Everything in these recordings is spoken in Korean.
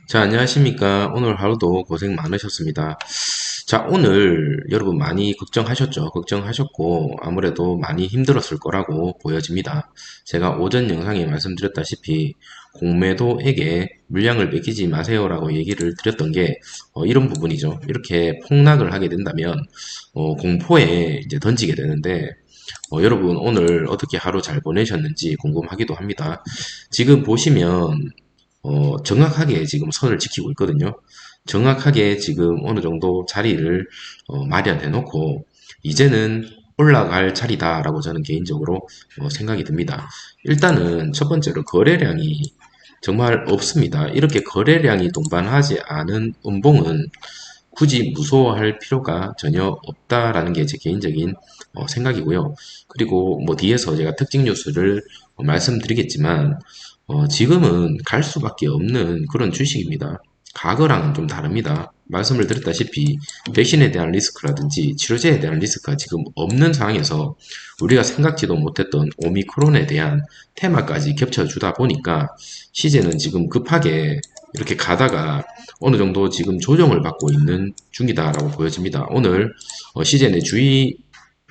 자, 안녕하십니까. 오늘 하루도 고생 많으셨습니다. 자, 오늘 여러분 많이 걱정하셨죠? 걱정하셨고, 아무래도 많이 힘들었을 거라고 보여집니다. 제가 오전 영상에 말씀드렸다시피, 공매도에게 물량을 뺏기지 마세요라고 얘기를 드렸던 게, 이런 부분이죠. 이렇게 폭락을 하게 된다면, 공포에 이제 던지게 되는데, 여러분 오늘 어떻게 하루 잘 보내셨는지 궁금하기도 합니다. 지금 보시면 정확하게 지금 선을 지키고 있거든요. 정확하게 지금 어느 정도 자리를 마련해 놓고 이제는 올라갈 자리다라고 저는 개인적으로 생각이 듭니다. 일단은 첫 번째로 거래량이 정말 없습니다. 이렇게 거래량이 동반하지 않은 음봉은 굳이 무서워할 필요가 전혀 없다라는 게 제 개인적인 생각이고요. 그리고 뭐 뒤에서 제가 특징 뉴스를 말씀드리겠지만 지금은 갈 수밖에 없는 그런 주식입니다. 과거랑은 좀 다릅니다. 말씀을 드렸다시피 백신에 대한 리스크라든지 치료제에 대한 리스크가 지금 없는 상황에서 우리가 생각지도 못했던 오미크론에 대한 테마까지 겹쳐주다 보니까 시제는 지금 급하게 이렇게 가다가 어느 정도 지금 조정을 받고 있는 중이다라고 보여집니다. 오늘 시젠의 주의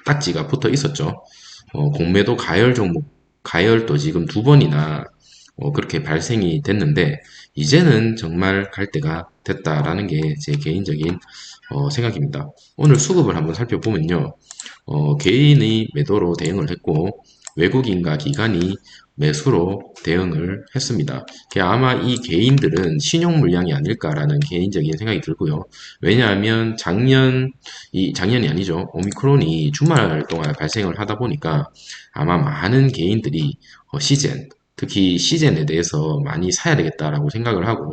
딱지가 붙어 있었죠. 공매도 가열 종목, 가열도 지금 두 번이나 그렇게 발생이 됐는데 이제는 정말 갈 때가 됐다라는 게 제 개인적인 생각입니다. 오늘 수급을 한번 살펴보면요. 개인의 매도로 대응을 했고 외국인과 기관이 매수로 대응을 했습니다. 아마 이 개인들은 신용 물량이 아닐까라는 개인적인 생각이 들고요. 왜냐하면 작년이 아니죠. 오미크론이 주말 동안 발생을 하다 보니까 아마 많은 개인들이 시젠, 특히 시젠에 대해서 많이 사야 되겠다라고 생각을 하고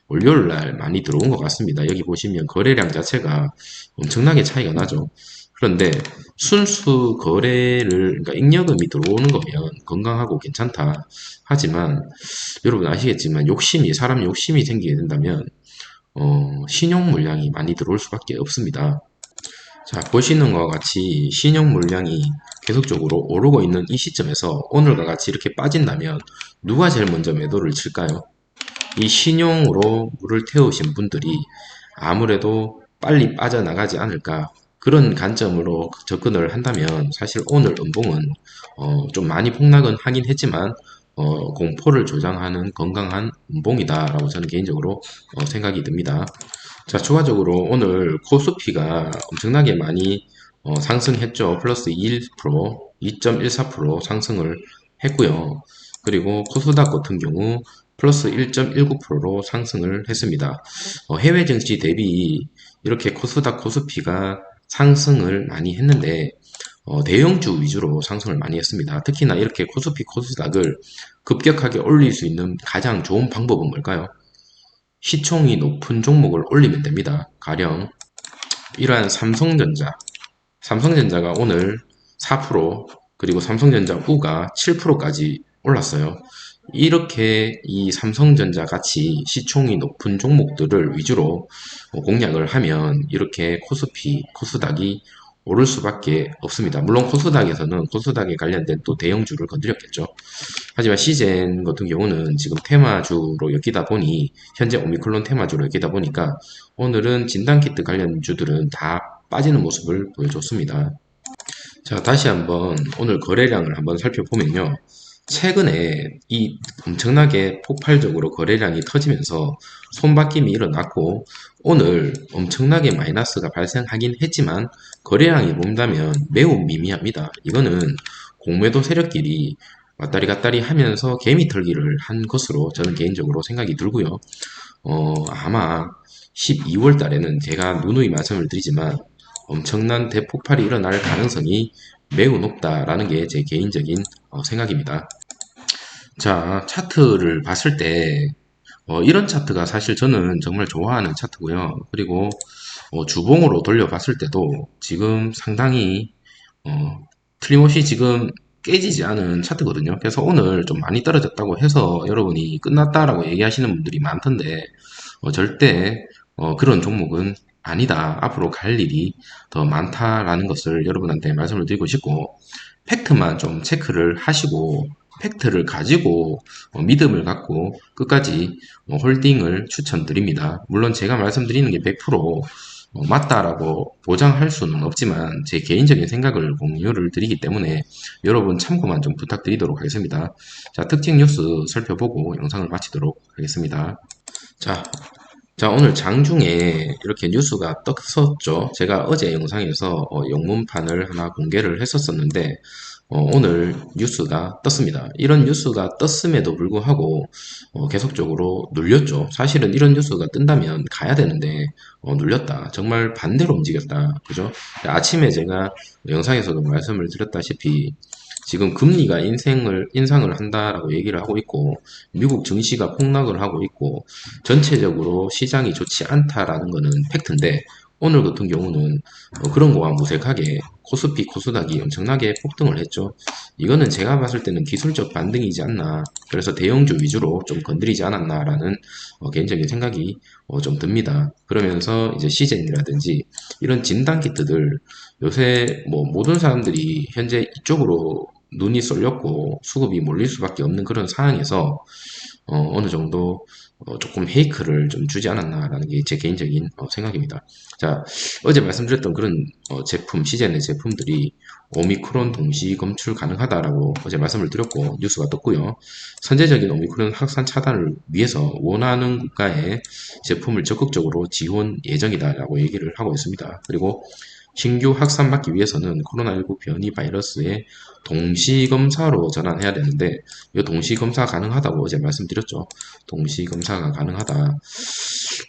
월요일 날 많이 들어온 것 같습니다. 여기 보시면 거래량 자체가 엄청나게 차이가 나죠. 그런데 순수 거래를, 그러니까 잉여금이 들어오는 거면 건강하고 괜찮다. 하지만 여러분 아시겠지만 사람 욕심이 생기게 된다면 신용 물량이 많이 들어올 수밖에 없습니다. 자, 보시는 것과 같이 신용 물량이 계속적으로 오르고 있는 이 시점에서 오늘과 같이 이렇게 빠진다면 누가 제일 먼저 매도를 칠까요? 이 신용으로 물을 태우신 분들이 아무래도 빨리 빠져나가지 않을까 그런 관점으로 접근을 한다면 사실 오늘 음봉은 좀 많이 폭락은 하긴 했지만 공포를 조장하는 건강한 음봉이다라고 저는 개인적으로 생각이 듭니다. 자, 추가적으로 오늘 코스피가 엄청나게 많이 상승했죠. 플러스 21%, 2.14% 상승을 했고요. 그리고 코스닥 같은 경우 플러스 1.19%로 상승을 했습니다. 해외 증시 대비 이렇게 코스닥, 코스피가 상승을 많이 했는데 대형주 위주로 상승을 많이 했습니다. 특히나 이렇게 코스피, 코스닥을 급격하게 올릴 수 있는 가장 좋은 방법은 뭘까요? 시총이 높은 종목을 올리면 됩니다. 가령 이러한 삼성전자가 오늘 4% 그리고 삼성전자 우가 7%까지 올랐어요. 이렇게 이 삼성전자 같이 시총이 높은 종목들을 위주로 공략을 하면 이렇게 코스피, 코스닥이 오를 수밖에 없습니다. 물론 코스닥에서는 코스닥에 관련된 또 대형주를 건드렸겠죠. 하지만 시젠 같은 경우는 지금 테마주로 엮이다 보니 현재 오미크론 테마주로 엮이다 보니까 오늘은 진단키트 관련주들은 다 빠지는 모습을 보여줬습니다. 자, 다시 한번 오늘 거래량을 한번 살펴보면요. 최근에 이 엄청나게 폭발적으로 거래량이 터지면서 손바뀜이 일어났고 오늘 엄청나게 마이너스가 발생하긴 했지만 거래량이 본다면 매우 미미합니다. 이거는 공매도 세력끼리 왔다리 갔다리 하면서 개미 털기를 한 것으로 저는 개인적으로 생각이 들고요. 아마 12월 달에는 제가 누누이 말씀을 드리지만 엄청난 대폭발이 일어날 가능성이 매우 높다라는 게 제 개인적인 생각입니다. 자, 차트를 봤을 때 이런 차트가 사실 저는 정말 좋아하는 차트고요. 그리고 주봉으로 돌려봤을 때도 지금 상당히 틀림없이 지금 깨지지 않은 차트거든요. 그래서 오늘 좀 많이 떨어졌다고 해서 여러분이 끝났다라고 얘기하시는 분들이 많던데 절대 그런 종목은 아니다. 앞으로 갈 일이 더 많다라는 것을 여러분한테 말씀을 드리고 싶고 팩트만 좀 체크를 하시고 팩트를 가지고 믿음을 갖고 끝까지 홀딩을 추천드립니다. 물론 제가 말씀드리는 게 100% 맞다라고 보장할 수는 없지만 제 개인적인 생각을 공유를 드리기 때문에 여러분 참고만 좀 부탁드리도록 하겠습니다. 자, 특징 뉴스 살펴보고 영상을 마치도록 하겠습니다. 자, 오늘 장중에 이렇게 뉴스가 떴었죠. 제가 어제 영상에서 영문판을 하나 공개를 했었었는데 오늘 뉴스가 떴습니다. 이런 뉴스가 떴음에도 불구하고 계속적으로 눌렸죠. 사실은 이런 뉴스가 뜬다면 가야 되는데 눌렸다. 정말 반대로 움직였다. 그죠? 아침에 제가 영상에서도 말씀을 드렸다시피 지금 금리가 인상을 한다라고 얘기를 하고 있고, 미국 증시가 폭락을 하고 있고, 전체적으로 시장이 좋지 않다라는 것은 팩트인데, 오늘 같은 경우는 그런 거와 무색하게 코스피, 코스닥이 엄청나게 폭등을 했죠. 이거는 제가 봤을 때는 기술적 반등이지 않나. 그래서 대형주 위주로 좀 건드리지 않았나라는 개인적인 생각이 좀 듭니다. 그러면서 이제 시젠이라든지 이런 진단 키트들 요새 뭐 모든 사람들이 현재 이쪽으로 눈이 쏠렸고 수급이 몰릴 수밖에 없는 그런 상황에서 어느 정도 조금 헤이크를 좀 주지 않았나라는 게 제 개인적인 생각입니다. 자, 어제 말씀드렸던 그런 제품, 시젠의 제품들이 오미크론 동시 검출 가능하다라고 어제 말씀을 드렸고 뉴스가 떴고요. 선제적인 오미크론 확산 차단을 위해서 원하는 국가에 제품을 적극적으로 지원 예정이다라고 얘기를 하고 있습니다. 그리고 신규 확산 막기 위해서는 코로나19 변이 바이러스의 동시검사로 전환해야 되는데 이 동시검사 가능하다고 어제 말씀드렸죠. 동시검사가 가능하다.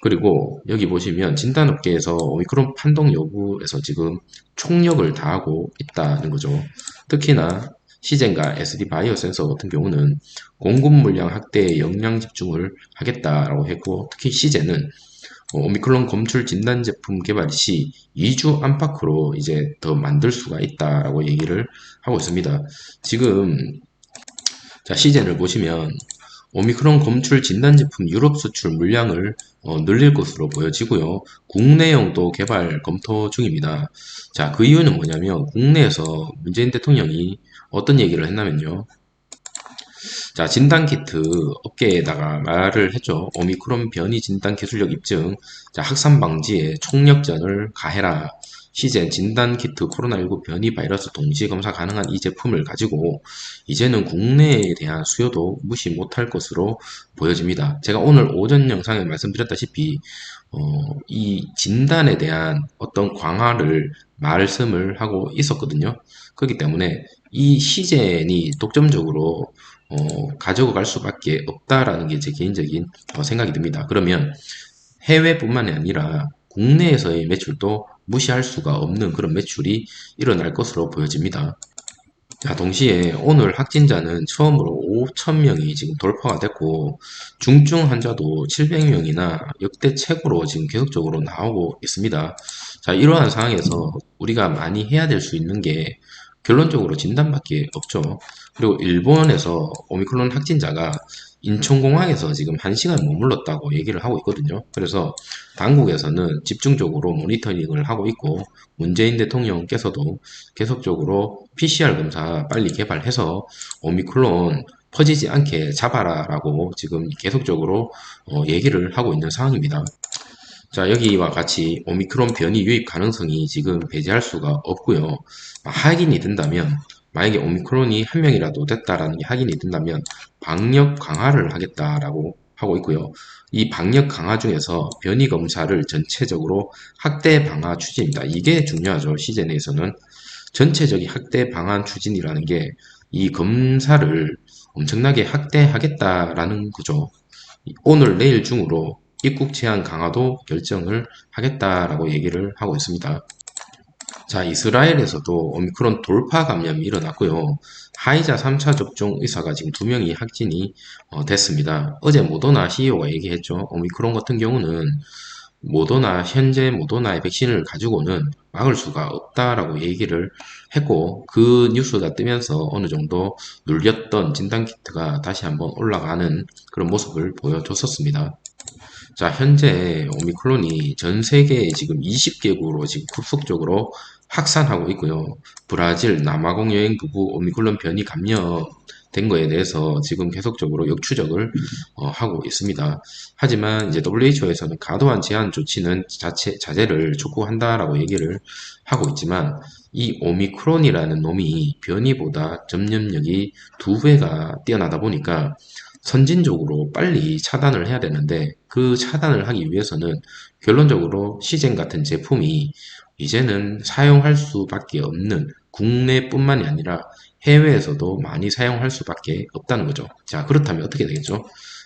그리고 여기 보시면 진단업계에서 오미크론 판독 여부에서 지금 총력을 다하고 있다는 거죠. 특히나 시젠과 SD 바이오센서 같은 경우는 공급 물량 확대에 역량 집중을 하겠다라고 했고 특히 시젠은 오미크론 검출 진단 제품 개발 시 2주 안팎으로 이제 더 만들 수가 있다라고 얘기를 하고 있습니다. 지금 자, 시젠을 보시면 오미크론 검출 진단 제품 유럽 수출 물량을 늘릴 것으로 보여지고요. 국내용도 개발 검토 중입니다. 자, 그 이유는 뭐냐면 국내에서 문재인 대통령이 어떤 얘기를 했냐면요. 자, 진단키트 업계에다가 말을 했죠. 오미크론 변이 진단 기술력 입증, 자, 확산 방지에 총력전을 가해라. 시젠 진단키트 코로나19 변이 바이러스 동시 검사 가능한 이 제품을 가지고 이제는 국내에 대한 수요도 무시 못할 것으로 보여집니다. 제가 오늘 오전 영상에 말씀드렸다시피 이 진단에 대한 어떤 광화를 말씀을 하고 있었거든요. 그렇기 때문에 이 시젠이 독점적으로 가져갈 수밖에 없다라는 게 제 개인적인 생각이 듭니다. 그러면 해외뿐만이 아니라 국내에서의 매출도 무시할 수가 없는 그런 매출이 일어날 것으로 보여집니다. 자, 동시에 오늘 확진자는 처음으로 5,000명이 지금 돌파가 됐고 중증 환자도 700명이나 역대 최고로 지금 계속적으로 나오고 있습니다. 자, 이러한 상황에서 우리가 많이 해야 될 수 있는 게 결론적으로 진단밖에 없죠. 그리고 일본에서 오미크론 확진자가 인천공항에서 지금 1시간 머물렀다고 얘기를 하고 있거든요. 그래서 당국에서는 집중적으로 모니터링을 하고 있고 문재인 대통령께서도 계속적으로 PCR 검사 빨리 개발해서 오미크론 퍼지지 않게 잡아라 라고 지금 계속적으로 얘기를 하고 있는 상황입니다. 자, 여기와 같이 오미크론 변이 유입 가능성이 지금 배제할 수가 없고요. 확인이 된다면, 만약에 오미크론이 한 명이라도 됐다라는 게 확인이 된다면 방역 강화를 하겠다라고 하고 있고요. 이 방역 강화 중에서 변이 검사를 전체적으로 확대 방화 추진입니다. 이게 중요하죠. 시제 내에서는 전체적인 확대 방안 추진이라는 게 이 검사를 엄청나게 확대하겠다라는 거죠. 오늘 내일 중으로 입국 제한 강화도 결정을 하겠다라고 얘기를 하고 있습니다. 자, 이스라엘에서도 오미크론 돌파 감염이 일어났고요. 화이자 3차 접종 의사가 지금 2명이 확진이 됐습니다. 어제 모더나 CEO가 얘기했죠. 오미크론 같은 경우는 현재 모더나의 백신을 가지고는 막을 수가 없다라고 얘기를 했고, 그 뉴스가 뜨면서 어느 정도 눌렸던 진단키트가 다시 한번 올라가는 그런 모습을 보여줬었습니다. 자, 현재 오미크론이 전 세계에 지금 20개국으로 지금 급속적으로 확산하고 있고요. 브라질 남아공 여행 부부 오미크론 변이 감염 된 거에 대해서 지금 계속적으로 역추적을 하고 있습니다. 하지만 이제 WHO에서는 과도한 제한 조치는 자제를 촉구한다라고 얘기를 하고 있지만 이 오미크론이라는 놈이 변이보다 전염력이 두 배가 뛰어나다 보니까 선진적으로 빨리 차단을 해야 되는데 그 차단을 하기 위해서는 결론적으로 시젠 같은 제품이 이제는 사용할 수밖에 없는 국내뿐만이 아니라 해외에서도 많이 사용할 수밖에 없다는 거죠. 자, 그렇다면 어떻게 되겠죠?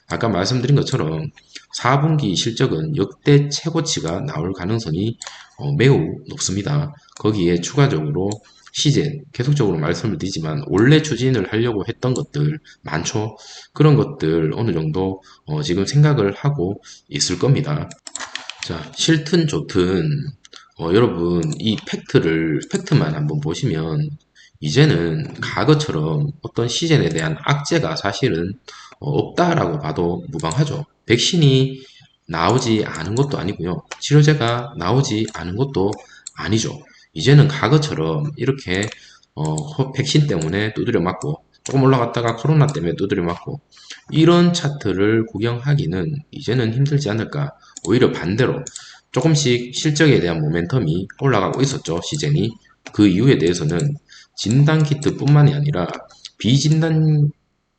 아까 말씀드린 것처럼 4분기 실적은 역대 최고치가 나올 가능성이 매우 높습니다. 거기에 추가적으로 시젠, 계속적으로 말씀을 드리지만 원래 추진을 하려고 했던 것들 많죠. 그런 것들 어느 정도 지금 생각을 하고 있을 겁니다. 자, 싫든 좋든 여러분 이 팩트만 한번 보시면 이제는 과거처럼 어떤 시즌에 대한 악재가 사실은 없다라고 봐도 무방하죠. 백신이 나오지 않은 것도 아니고요. 치료제가 나오지 않은 것도 아니죠. 이제는 과거처럼 이렇게 백신 때문에 두드려 맞고 조금 올라갔다가 코로나 때문에 두드려 맞고 이런 차트를 구경하기는 이제는 힘들지 않을까. 오히려 반대로 조금씩 실적에 대한 모멘텀이 올라가고 있었죠, 시즌이. 그 이유에 대해서는 진단키트뿐만이 아니라 비진단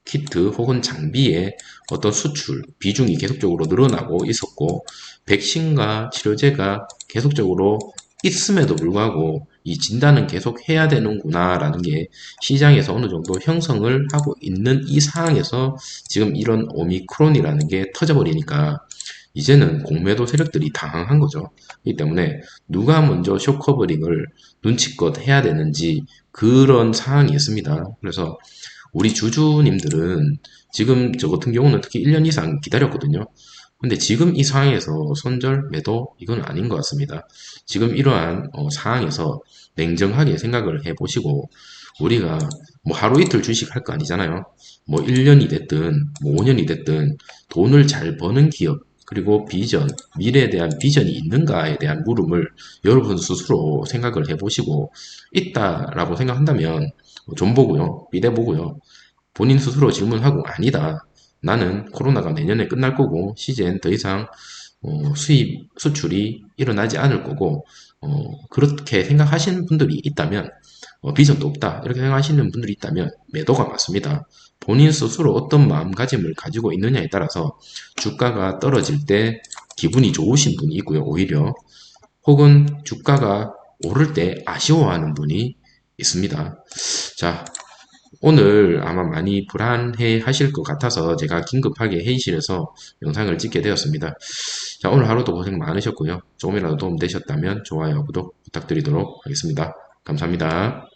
키트 혹은 장비의 어떤 수출 비중이 계속적으로 늘어나고 있었고 백신과 치료제가 계속적으로 있음에도 불구하고 이 진단은 계속 해야 되는구나 라는 게 시장에서 어느 정도 형성을 하고 있는 이 상황에서 지금 이런 오미크론이라는 게 터져버리니까 이제는 공매도 세력들이 당황한 거죠. 그렇기 때문에 누가 먼저 쇼커버링을 눈치껏 해야 되는지 그런 상황이 있습니다. 그래서 우리 주주님들은 지금 저 같은 경우는 특히 1년 이상 기다렸거든요. 근데 지금 이 상황에서 손절 매도 이건 아닌 것 같습니다. 지금 이러한 상황에서 냉정하게 생각을 해보시고 우리가 뭐 하루 이틀 주식할 거 아니잖아요. 뭐 1년이 됐든 뭐 5년이 됐든 돈을 잘 버는 기업 그리고 비전, 미래에 대한 비전이 있는가에 대한 물음을 여러분 스스로 생각을 해보시고 있다라고 생각한다면 좀 보고요, 미래 보고요. 본인 스스로 질문하고 아니다. 나는 코로나가 내년에 끝날 거고 시즌 더 이상 수입 수출이 일어나지 않을 거고 그렇게 생각하시는 분들이 있다면 비전도 없다 이렇게 생각하시는 분들이 있다면 매도가 맞습니다. 본인 스스로 어떤 마음가짐을 가지고 있느냐에 따라서 주가가 떨어질 때 기분이 좋으신 분이 있고요. 오히려 혹은 주가가 오를 때 아쉬워하는 분이 있습니다. 자, 오늘 아마 많이 불안해 하실 것 같아서 제가 긴급하게 회의실에서 영상을 찍게 되었습니다. 자, 오늘 하루도 고생 많으셨고요. 조금이라도 도움 되셨다면 좋아요, 구독 부탁드리도록 하겠습니다. 감사합니다.